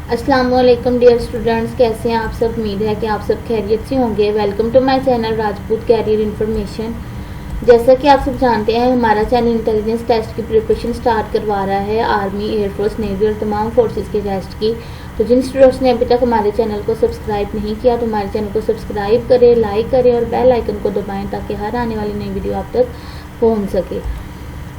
अस्सलाम वालेकुम dear students, कैसे हैं आप सब। उम्मीद है कि आप सब खैरियत से होंगे। Welcome to my channel Rajput career information. जैसा कि आप सब जानते हैं, हमारा चैनल इंटेलिजेंस टेस्ट की प्रिपरेशन स्टार्ट करवा रहा है आर्मी, एयरफोर्स, नेवी और तमाम फोर्सेस के टेस्ट की। तो जिन स्टूडेंट्स ने अभी तक हमारे चैनल को सब्सक्राइब नहीं किया तो हमारे चैनल को सब्सक्राइब करें, लाइक करें और बेल आइकन को दबाएँ ताकि हर आने वाली नई वीडियो आप तक पहुँच सके।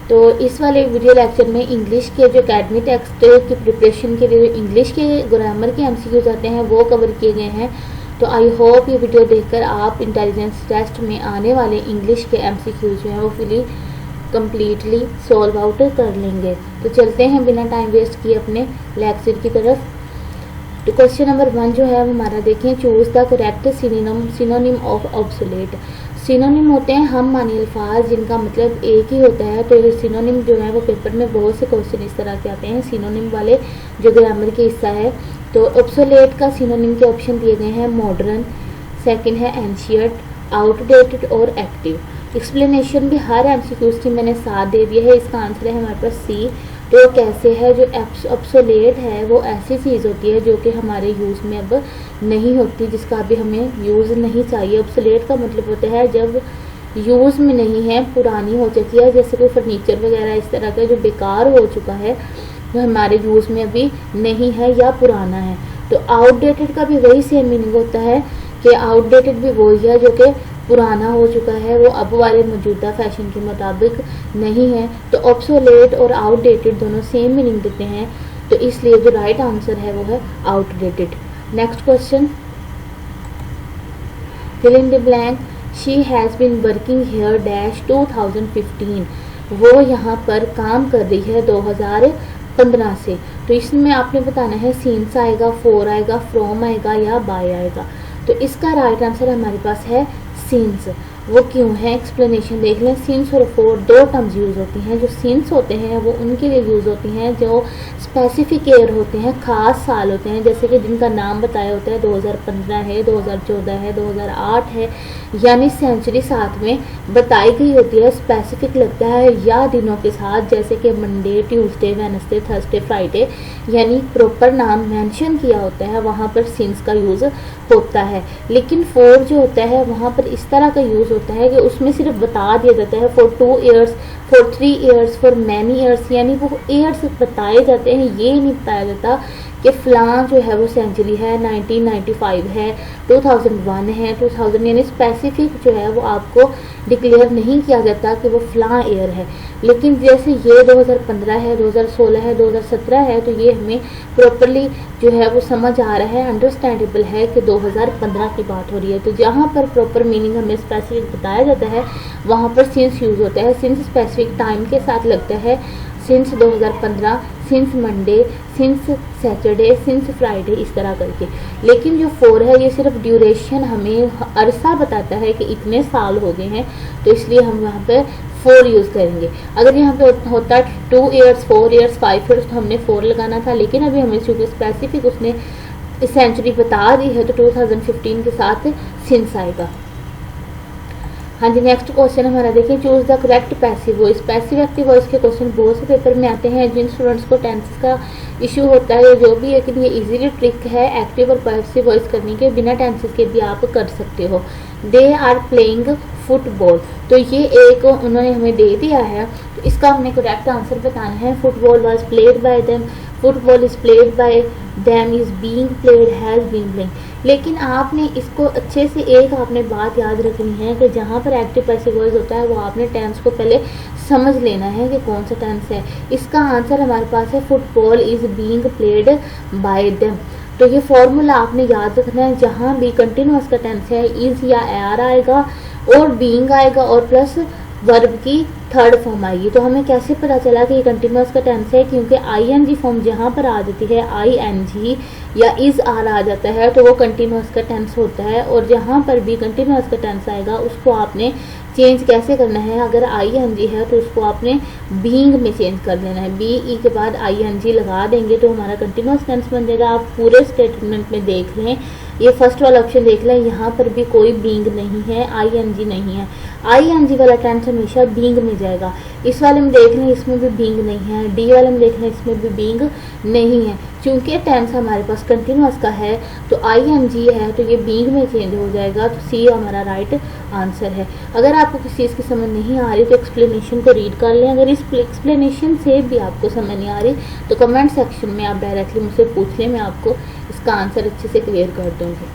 तो इस वाले वीडियो लेक्चर में इंग्लिश के जो एकेडमी टेक्स्ट की प्रिपरेशन के लिए इंग्लिश के ग्रामर के एमसीक्यूज आते हैं वो कवर किए गए हैं। तो आई होप ये वीडियो देखकर आप इंटेलिजेंस टेस्ट में आने वाले इंग्लिश के एमसीक्यूज जो हैं वो फुली कम्प्लीटली सॉल्व आउट कर लेंगे। तो चलते हैं बिना टाइम वेस्ट किए अपने लेक्चर की तरफ। तो क्वेश्चन नंबर 1 जो है हमारा देखें, choose the correct synonym of obsolete. Synonym होते हैं हम मानी अल्फाज जिनका मतलब एक ही होता है। तो ये सिनोनिम जो है वो पेपर में बहुत से क्वेश्चन इस तरह के आते हैं सिनोनिम वाले जो ग्रामर के हिस्सा है। तो ऑब्सोलेट का सिनोनिम के ऑप्शन दिए गए हैं मॉडर्न, सेकंड है एंशियंट, आउटडेटेड और एक्टिव। एक्सप्लेनेशन भी हर एमसीक्यूज की मैंने साथ दे दिया है। इसका आंसर है हमारे पास सी। तो कैसे है, जो ऑब्सोलेट है वो ऐसी चीज़ होती है जो कि हमारे यूज़ में अब नहीं होती, जिसका अभी हमें यूज़ नहीं चाहिए। ऑब्सोलेट का मतलब होता है जब यूज़ में नहीं है, पुरानी हो चुकी है, जैसे कोई फर्नीचर वगैरह इस तरह का जो बेकार हो चुका है, जो हमारे यूज़ में अभी नहीं है या पुराना है। तो आउटडेटेड का भी वही सेम मीनिंग होता है कि आउटडेटेड भी वही है जो कि पुराना हो चुका है, वो अब वाले मौजूदा फैशन के मुताबिक नहीं है। तो ऑब्सोलेट और आउटडेटेड दोनों सेम मीनिंग देते हैं, तो इसलिए जो राइट आंसर है वो है outdated. Next question, fill in the blank. She has been working here dash 2015। वो यहाँ पर काम कर रही है 2015 से। तो इसमें आपने बताना है सीन्स आएगा, फॉर आएगा, फ्रॉम आएगा या बाय आएगा। तो इसका राइट आंसर हमारे पास है सीन्स। वो क्यों है, एक्सप्लेनेशन देख लें। सीन्स और फॉर दो टर्म्स यूज़ होती हैं। जो सीन्स होते हैं वो उनके लिए यूज़ होती हैं जो स्पेसिफिक ईयर होते हैं, ख़ास साल होते हैं, जैसे कि जिनका नाम बताया होता है 2015 है, 2014 है, 2008 है, यानी सेंचुरी साथ में बताई गई होती है, स्पेसिफिक लगता है या दिनों के साथ, जैसे कि Monday, Tuesday, Wednesday, Thursday, Friday, यानी प्रॉपर नाम मेंशन किया होता है, वहाँ पर सीन्स का यूज़ होता है। लेकिन फॉर जो होता है वहाँ पर इस तरह का यूज़ होता है कि उसमें सिर्फ बता दिया जाता है for 2 years, for 3 years, for many years, यानी वो ईयर्स बताए जाते हैं। ये नहीं बताया जाता कि फ़लाँ जो है वो सेंचुरी है, 1995 है, 2001 है, 2000, यानी स्पेसिफिक जो है वो आपको डिक्लेयर नहीं किया जाता कि वो फ़लाँ ईयर है। लेकिन जैसे ये 2015 है, 2016 है, 2017 है, तो ये हमें प्रॉपरली जो है वो समझ आ रहा है, अंडरस्टैंडेबल है कि 2015 की बात हो रही है। तो जहाँ पर प्रॉपर मीनिंग हमें स्पेसिफिक बताया जाता है वहाँ पर सिंस यूज़ होता है। सिंस स्पेसिफिक टाइम के साथ लगता है, since 2015, since Monday, since Saturday, since Friday, इस तरह करके। लेकिन जो फॉर है ये सिर्फ ड्यूरेशन, हमें अरसा बताता है कि इतने साल हो गए हैं, तो इसलिए हम यहाँ पे फॉर यूज़ करेंगे। अगर यहाँ पे होता 2 ईयर्स, 4 ईयर्स, 5 ईयर्स तो हमने फॉर लगाना था, लेकिन अभी हमें चूँकि स्पेसिफिक उसने सेंचुरी बता दी है तो 2015 के साथ सिंस आएगा। हाँ जी, नेक्स्ट क्वेश्चन हमारा देखिए, choose the correct passive voice. Passive active voice के क्वेश्चन बहुत से पेपर में आते हैं। जिन स्टूडेंट्स को टेंसेस का इशू होता है जो भी, लेकिन ये इजीली ट्रिक है एक्टिव और पैसिव वॉइस करने के, बिना टेंसेस के भी आप कर सकते हो। दे आर प्लेइंग फुटबॉल, तो ये एक उन्होंने हमें दे दिया है, तो इसका हमने करेक्ट आंसर बताना है। Football was played by them, football is played by them, is being played, has been playing. लेकिन आपने इसको अच्छे से एक आपने बात याद रखनी है कि जहाँ पर एक्टिव पैसिव वॉइस होता है वो आपने टेंस को पहले समझ लेना है कि कौन सा टेंस है। इसका आंसर हमारे पास है football is being played by them. तो ये फॉर्मूला आपने याद रखना है, जहाँ भी कंटिन्यूअस का टेंस है इज या आर आएगा और बीइंग आएगा और प्लस वर्ब की थर्ड फॉर्म आएगी। तो हमें कैसे पता चला कि ये कंटिन्यूअस का टेंस है, क्योंकि आईएनजी फॉर्म जहाँ पर आ जाती है आईएनजी या इज आर आ जाता है तो वो कंटिन्यूअस का टेंस होता है। और जहाँ पर भी कंटिन्यूअस का टेंस आएगा उसको आपने चेंज कैसे करना है, अगर आईएनजी है तो उसको आपने बीइंग में चेंज कर लेना है। बी के बाद आईएनजी लगा देंगे तो हमारा कंटिन्यूअस टेंस बन जाएगा। आप पूरे स्टेटमेंट में देख लें ये फर्स्ट वाला ऑप्शन देख लें, यहाँ पर भी कोई बीइंग नहीं है, आईएनजी नहीं है। आईएनजी वाला टेंस हमेशा बीइंग में जाएगा। इस वाले में देख लें, इसमें भी बीइंग नहीं है। डी वाले में देख लें, इसमें भी बीइंग नहीं है। चूंकि टेंस हमारे पास कंटिन्यूअस का है तो आईएनजी है तो ये बीइंग में चेंज हो जाएगा, तो सी हमारा राइट आंसर है। अगर आपको किसी चीज़ की समझ नहीं आ रही तो एक्सप्लेनेशन को रीड कर लें। अगर इस एक्सप्लेनेशन से भी आपको समझ नहीं आ रही तो कमेंट सेक्शन में आप डायरेक्टली मुझसे पूछ लें, मैं आपको इसका आंसर अच्छे से क्लियर कर दूँगी।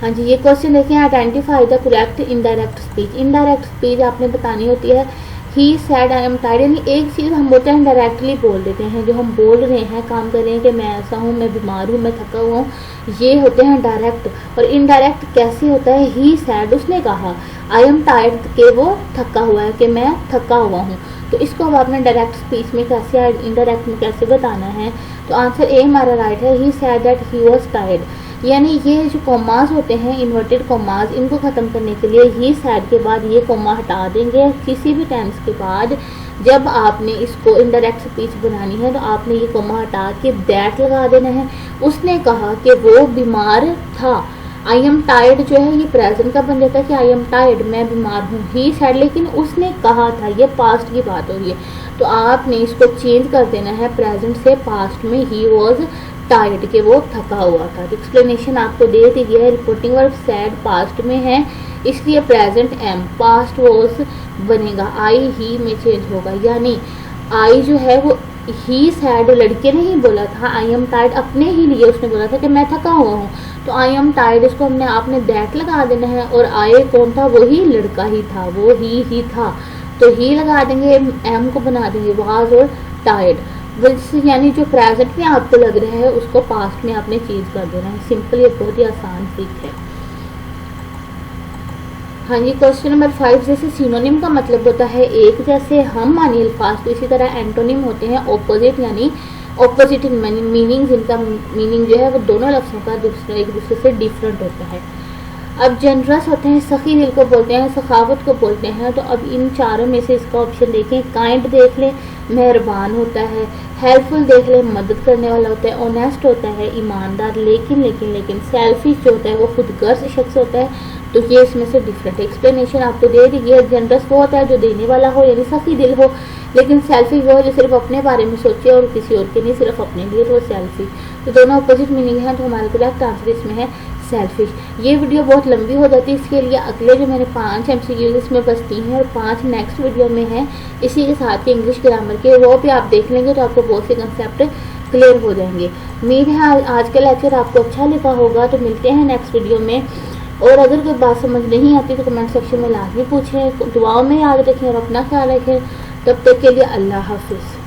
हाँ जी, ये क्वेश्चन देखें, identify the correct indirect speech. Indirect speech आपने बतानी होती है he sad I am tired, यानी एक चीज़ हम होता है डायरेक्टली बोल देते हैं, जो हम बोल रहे हैं, काम कर रहे हैं कि मैं ऐसा हूँ, मैं बीमार हूँ, मैं थका हुआ हूँ, ये होते हैं डायरेक्ट। और इनडायरेक्ट कैसे होता है, ही सैड उसने कहा, आई एम टायर्ड के वो थका हुआ है, कि मैं थका हुआ हूँ। तो इसको अब आपने डायरेक्ट स्पीच में कैसे, इनडायरेक्ट में कैसे बताना है, तो आंसर ए हमारा राइट है, he said that he was tired. यानी ये जो कॉमास होते हैं, इन्वर्टेड कॉमास, इनको ख़त्म करने के लिए ही सैड के बाद ये कॉमा हटा देंगे। किसी भी टेंस के बाद जब आपने इसको इनडायरेक्ट स्पीच बनानी है तो आपने ये कॉमा हटा के दैट लगा देना है। उसने कहा कि वो बीमार था। आई एम टायर्ड जो है ये प्रेजेंट का बन जाता है कि आई एम टायर्ड, मैं बीमार हूँ। ही सैड लेकिन उसने कहा था, ये पास्ट की बात हो रही है, तो आपने इसको चेंज कर देना है प्रेजेंट से पास्ट में, ही वॉज टायर्ड के वो थका हुआ था। तो एक्सप्लेनेशन आपको दे दी गई है, रिपोर्टिंग वर्ब सैड पास्ट में है इसलिए प्रेजेंट एम, पास्ट वॉज बनेगा, आई ही में चेंज होगा। यानी आई जो है वो ही सैड लड़के ने ही बोला था, आई एम टायर्ड अपने ही लिए उसने बोला था कि मैं थका हुआ हूँ, तो आई एम टायर्ड इसको हमने आपने दैट लगा देना है। और आई कौन था, वो ही लड़का ही था, वो ही था, तो ही लगा देंगे, एम को बना देंगे वाज और टायर्ड। यानी जो प्रेजेंट में आपको लग रहा है उसको पास्ट में आपने चेंज कर देना है। सिंपल, ये बहुत ही आसान ट्रिक है। हाँ जी, क्वेश्चन नंबर 5, जैसे सिनोनिम का मतलब होता है एक जैसे हम मानी अल्फाज, तो इसी तरह एंटोनिम होते हैं ऑपोजिट, यानी ऑपोजिट मीनिंग, जिनका मीनिंग जो है वो दोनों लफ्ज़ों का एक दूसरे से डिफरेंट होता है। अब जनरस होते हैं, सखी दिल को बोलते हैं, सखावत को बोलते हैं। तो अब इन चारों में से इसका ऑप्शन देखें, काइंड देख लें, मेहरबान होता है, हेल्पफुल देख लें, मदद करने वाला होता है, ऑनेस्ट होता है, ईमानदार, लेकिन सेल्फिश जो होता है वो खुदगर्ज शख्स होता है। तो ये इसमें से डिफरेंट एक्सप्लेनेशन आपको दे दी गई है। जनरस वो होता है जो देने वाला हो, यानी सखी दिल हो, लेकिन सेल्फिश वो जो सिर्फ अपने बारे में सोचे और किसी और के नहीं, सिर्फ अपने लिए, तो वो सेल्फिश। तो दोनों अपोजिट मीनिंग है, तो हमारे करेक्ट आंसर इसमें है सेल्फिश। ये वीडियो बहुत लंबी हो जाती है, इसके लिए अगले जो मैंने 5 MCQs इसमें बस 3 हैं और 5 नेक्स्ट वीडियो में है इसी के साथ के इंग्लिश ग्रामर के, वो भी आप देख लेंगे तो आपको बहुत से कंसेप्ट क्लियर हो जाएंगे। उम्मीद है आज का लेक्चर आपको अच्छा लगा होगा। तो मिलते हैं नेक्स्ट वीडियो में, और अगर कोई बात समझ नहीं आती तो कमेंट सेक्शन में लाजमी पूछें। दुआओं में याद रखें और अपना ख्याल रखें। तब तक के लिए अल्लाह हाफिज़।